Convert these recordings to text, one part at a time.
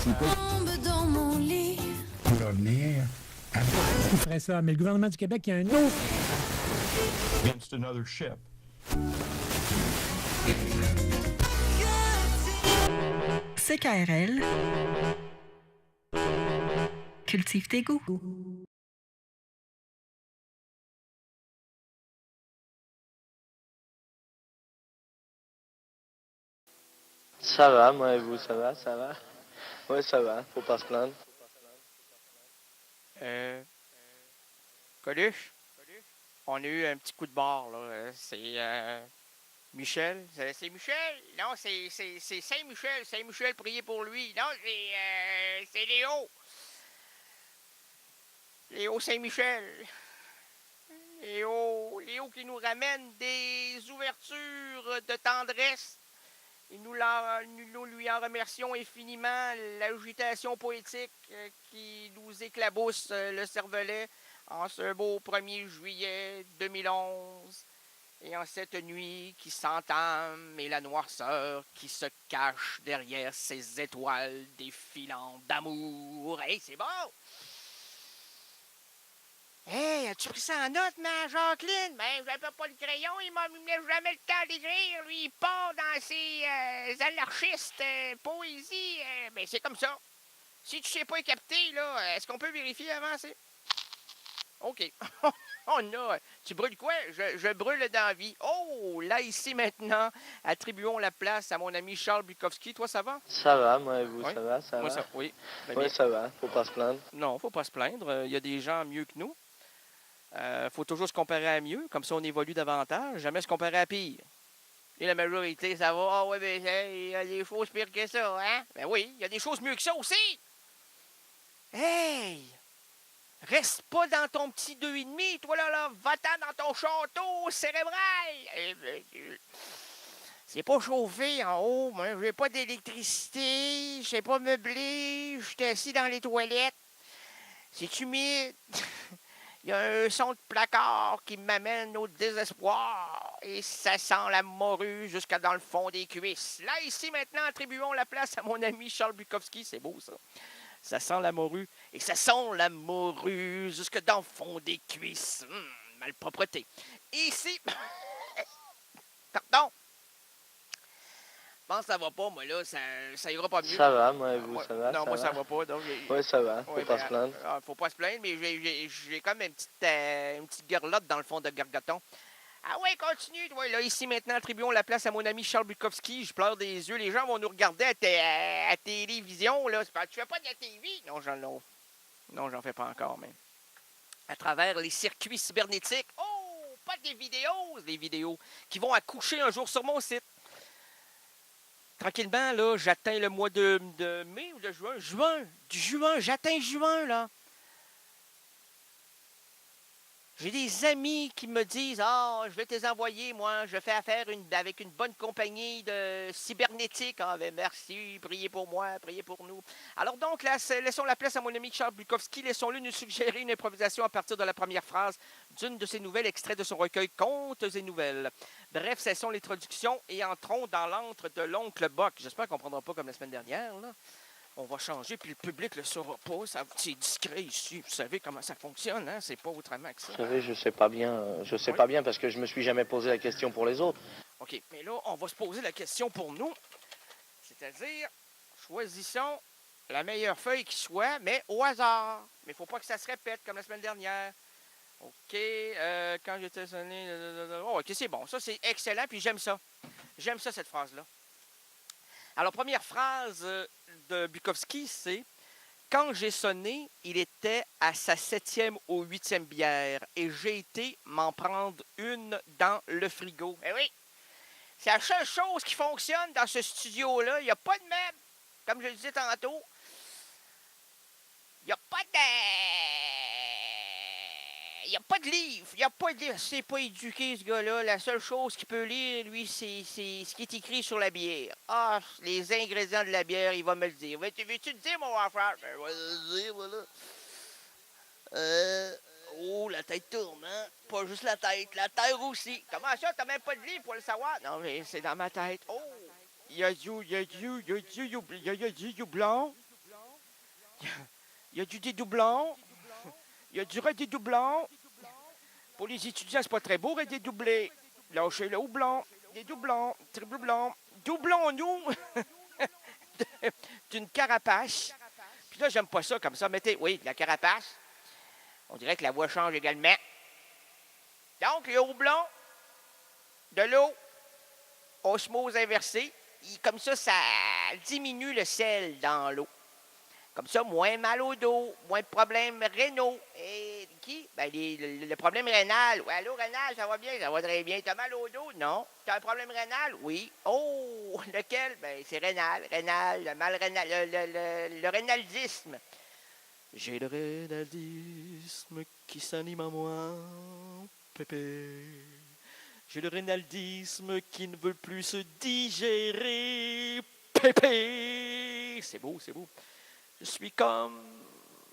C'est pas Dans mon lit. qui va venir. Qui ferait ça? Mais le gouvernement du Québec, il y a un autre. Against another ship. CKRL. Cultive tes goûts. Ça va, moi et vous, ça va, ça va? Ouais, ça va, faut pas se plaindre. Coluche, on a eu un petit coup de barre, là. C'est Michel. C'est Michel? Non, c'est Saint-Michel. Saint-Michel, priez pour lui. Non, c'est Léo. Léo Saint-Michel. Léo qui nous ramène des ouvertures de tendresse. Et nous lui en remercions infiniment. L'agitation poétique qui nous éclabousse le cervelet en ce beau 1er juillet 2011. Et en cette nuit qui s'entame et la noirceur qui se cache derrière ces étoiles défilant d'amour. Hey, c'est bon! Hey, as-tu pris ça en note, ma Jacqueline? Ben, j'avais pas le crayon, il me laisse jamais le temps d'écrire. Lui, il part dans ses anarchistes poésie. Ben, c'est comme ça. Si tu sais pas y capter, là, est-ce qu'on peut vérifier avant, c'est? OK. On a... Tu brûles quoi? Je brûle dans la vie. Oh, là, ici, maintenant, attribuons la place à mon ami Charles Bukowski. Toi, ça va? Ça va, moi et vous, Oui. ça va, ça Moi, va? ça... Oui. Très Ouais, bien. ça va, faut pas se plaindre. Non, faut pas se plaindre. Il y a des gens mieux que nous. Faut toujours se comparer à mieux, comme ça on évolue davantage, jamais se comparer à pire. Et la majorité, ça va, ah ouais, mais il y a des choses pires que ça, hein? Ben oui, il y a des choses mieux que ça aussi! Hey! Reste pas dans ton petit 2,5, toi là, va-t'en dans ton château cérébral! C'est pas chauffé en haut, moi, j'ai pas d'électricité, je sais pas meubler, je suis assis dans les toilettes. C'est humide. Il y a un son de placard qui m'amène au désespoir. Et ça sent la morue jusqu'à dans le fond des cuisses. Là, ici, maintenant, attribuons la place à mon ami Charles Bukowski. C'est beau, ça. Ça sent la morue. Et ça sent la morue jusque dans le fond des cuisses. Malpropreté. Ici... Pardon. Je pense que ça va pas, moi, là. Ça ira pas mieux. Ça va, moi et vous, ça va? Non, moi, ça va va pas. Donc, ouais, ça va, faut ouais, pas se plaindre. faut pas se plaindre, mais j'ai comme une petite garlotte dans le fond de gargaton. Ah ouais, continue, toi. Là, ici, maintenant, attribuons la place à mon ami Charles Bukowski. Je pleure des yeux. Les gens vont nous regarder à télévision, là. Tu fais pas de la TV? Non, j'en fais pas encore, mais... À travers les circuits cybernétiques. Oh, pas des vidéos qui vont accoucher un jour sur mon site. Tranquillement, là, j'atteins le mois de mai ou de juin? Juin, j'atteins juin, là. J'ai des amis qui me disent « Ah, je vais te les envoyer, moi. Je fais affaire avec une bonne compagnie de cybernétique. Ah, ben merci, priez pour moi, priez pour nous. » Alors donc, là, laissons la place à mon ami Charles Bukowski. Laissons-le nous suggérer une improvisation à partir de la première phrase d'une de ses nouvelles, extraits de son recueil « Contes et nouvelles ». Bref, cessons les traductions et entrons dans l'antre de l'oncle Bock. J'espère qu'on ne prendra pas comme la semaine dernière, là. On va changer, puis le public ne le saura pas. C'est discret ici. Vous savez comment ça fonctionne, hein? C'est pas autrement que ça. Vous savez, je sais pas bien parce que je me suis jamais posé la question pour les autres. OK, mais là, on va se poser la question pour nous. C'est-à-dire, choisissons la meilleure feuille qui soit, mais au hasard. Mais il ne faut pas que ça se répète comme la semaine dernière. OK, quand j'étais sonné... Oh, OK, c'est bon. Ça, c'est excellent, puis j'aime ça. J'aime ça, cette phrase-là. Alors, première phrase de Bukowski, c'est « Quand j'ai sonné, il était à sa 7e ou 8e bière et j'ai été m'en prendre une dans le frigo. » Eh oui, c'est la seule chose qui fonctionne dans ce studio-là. Il n'y a pas de meubles, comme je le disais tantôt. Il n'y a pas de... Il n'y a pas de livre. Il n'y a pas de livre. C'est pas éduqué, ce gars-là. La seule chose qu'il peut lire, lui, c'est ce qui est écrit sur la bière. Ah, les ingrédients de la bière, il va me le dire. Veux-tu le dire, mon frère? Ben, je vais le dire, voilà. Oh, la tête tourne, hein? Pas juste la tête, la terre aussi. Comment ça, t'as même pas de livre pour le savoir? Non, mais c'est dans ma tête. Oh! Il y a du blanc. Il y a du dédoublon. Il y a du redédoublon. Pour les étudiants, c'est pas très beau, redédoubler. Lâchez le houblon. Dédoublon. Triboublon. Doublons-nous d'une carapace. Puis là, j'aime pas ça comme ça. Mettez, oui, de la carapace. On dirait que la voix change également. Donc, le houblon, de l'eau, osmose inversée. Comme ça diminue le sel dans l'eau. Comme ça, moins mal au dos, moins de problèmes rénaux. Et qui? Ben, le problème rénal. Oui, allô, rénal, ça va bien? Ça va très bien. T'as mal au dos? Non. T'as un problème rénal? Oui. Oh, lequel? Ben, c'est rénal. Rénal, le mal rénal, le rénaldisme. J'ai le rénaldisme qui s'anime en moi, pépé. J'ai le rénaldisme qui ne veut plus se digérer, pépé. C'est beau, c'est beau. Je suis comme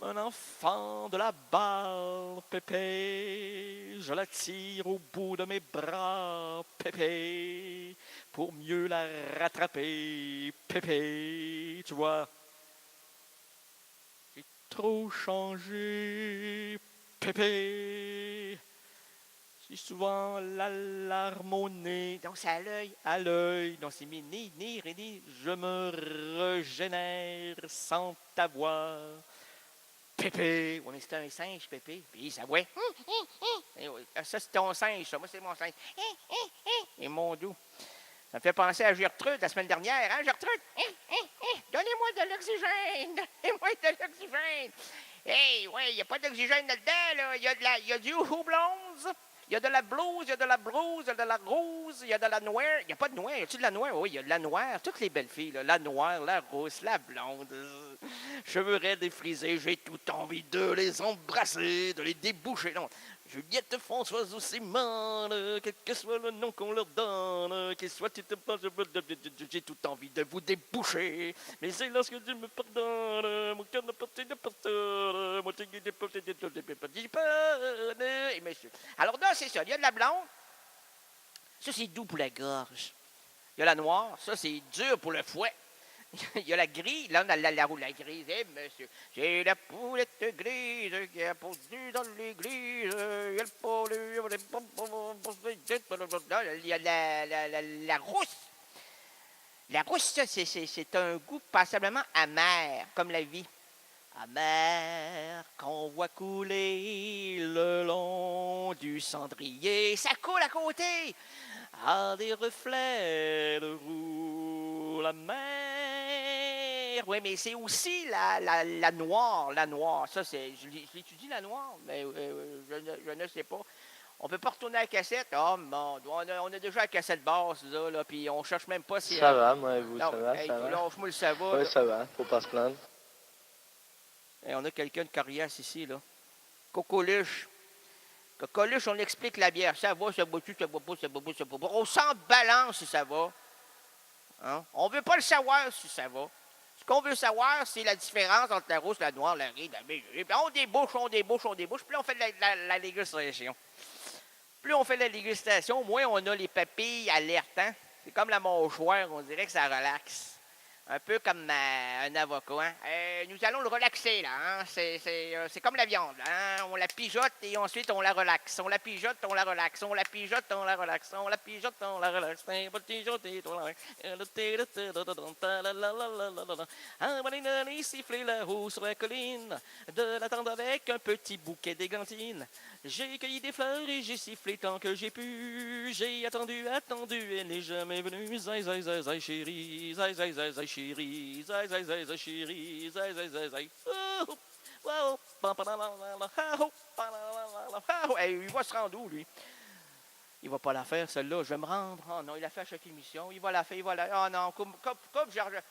un enfant de la balle, pépé. Je la tire au bout de mes bras, pépé, pour mieux la rattraper, pépé. Tu vois, j'ai trop changé, pépé. J'ai souvent la larme au nez. Donc, c'est à l'œil. À l'œil. Donc, c'est mes nez, Réné. Je me régénère sans t'avoir. Pépé. Oui, mais c'est un singe, Pépé. Puis, ça voit. Ça, c'est ton singe, ça. Moi, c'est mon singe. Et mon doux. Ça me fait penser à Gertrude la semaine dernière. Hein, Gertrude? Donnez-moi de l'oxygène. Donnez-moi de l'oxygène. Hey, ouais, il n'y a pas d'oxygène là-dedans, là. Il y a du houblon. Il y a de la blouse, il y a de la blouse, il y a de la rose, il y a de la noire. Il n'y a pas de noire. Y a-tu de la noire? Oui, il y a de la noire. Toutes les belles filles, là. La noire, la rousse, la blonde. Cheveux raides et frisés. J'ai tout envie de les embrasser, de les déboucher. Non. Juliette, Françoise ou Simone, quel que soit le nom qu'on leur donne, qu'il soit j'ai tout envie de vous déboucher. Mais c'est lorsque Dieu me pardonne, mon cœur n'appartient à personne, mon cœur n'appartient à personne. Alors là, c'est ça, il y a de la blonde, ça c'est doux pour la gorge. Il y a la noire, ça c'est dur pour le fouet. Il y a la grise, là on a la roue, la grise, monsieur. J'ai la poulette grise qui a pondu dans l'église. Il y a la rousse. La rousse, ça, c'est un goût passablement amer, comme la vie. Amer, qu'on voit couler le long du cendrier. Ça coule à côté, à des reflets de roue, la mer. Oui, mais c'est aussi la noire, la noire. Ça, c'est, je l'étudie, la noire, mais je ne sais pas. On ne peut pas retourner à la cassette. Oh, mon Dieu, on a déjà la cassette basse, là, puis on cherche même pas si... Ça va, moi et vous, non, ça va, hey, ça va. lâche-moi le ça va. Oui, Là. ça va, faut pas se plaindre. Et on a quelqu'un de coriace ici, là. Cocoluche. Cocoluche, on explique la bière. Ça va, ça boit-tu, ça boit pas, ça boit pas, ça boit pas. On s'en balance si ça va. Hein? On veut pas le savoir si ça va. Ce qu'on veut savoir, c'est la différence entre la rousse, la noire, la rise, la beige. Puis on débouche, on débouche, on débouche. Puis on fait la dégustation. Plus on fait la dégustation, moins on a les papilles alertantes. C'est comme la mâchoire, on dirait que ça relaxe. Un peu comme un avocat. Hein? Nous allons le relaxer, là. Hein? C'est comme la viande. Hein? On la pigeote et ensuite on la relaxe. On la pigeote, on la relaxe. On la pigeote, on la relaxe. On la pigeote, on la relaxe. Siffler la roue sur la colline, de l'attendre avec un petit bouquet d'égantines. J'ai cueilli des fleurs et j'ai sifflé tant que j'ai pu. J'ai attendu, elle n'est jamais venue. Zai, zai, zai, zai, chérie. Zai, zai, zai, zai, chérie. Zai, zai, zai, zai, chérie. Zai, zai, zai, zai. Il va se rendre où, lui? Il va pas la faire, celle-là. Je vais me rendre. Oh non, il a fait à chaque émission. Il va la faire, il va la... Oh non, coupe, Georges.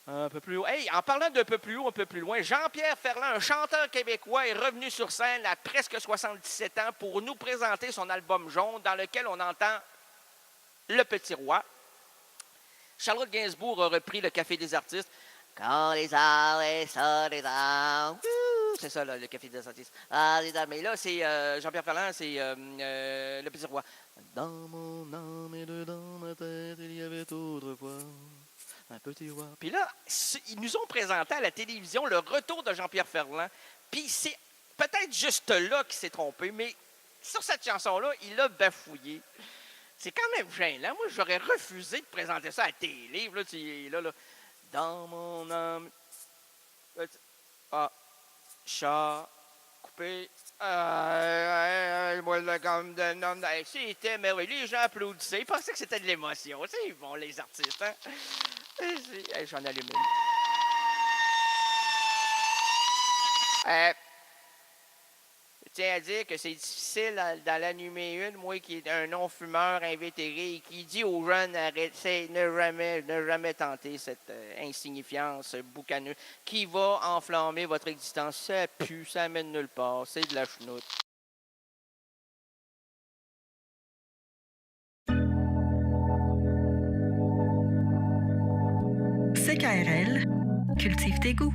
Un peu plus haut. Hey, en parlant d'un peu plus haut, un peu plus loin, Jean-Pierre Ferland, un chanteur québécois, est revenu sur scène à presque 77 ans pour nous présenter son album Jaune, dans lequel on entend Le Petit Roi. Charlotte Gainsbourg a repris Le Café des artistes. Quand les arts et ça, les arts. C'est ça, là, Le Café des artistes. Ah, les arts. Mais là, c'est Jean-Pierre Ferland, c'est Le Petit Roi. Dans mon âme et dedans ma tête, il y avait autrefois Un petit voir. Puis là, ils nous ont présenté à la télévision le retour de Jean-Pierre Ferland. Puis c'est peut-être juste là qu'il s'est trompé, mais sur cette chanson-là, il a bafouillé. C'est quand même gênant. Moi, j'aurais refusé de présenter ça à la télé. Là, tu es là. Dans mon âme. Ah, chat, coupé. Moi, le gomme de nom. C'était merveilleux. Les gens applaudissaient. Ils pensaient que c'était de l'émotion. C'est bon, les artistes. Hein? J'en allume une. Je tiens à dire que c'est difficile d'en allumer une, moi qui est un non-fumeur invétéré et qui dit aux jeunes arrêtez, ne jamais tenter cette insignifiance boucaneuse qui va enflammer votre existence. Ça pue, ça mène nulle part, c'est de la chenoute. CKRL, cultive tes goûts.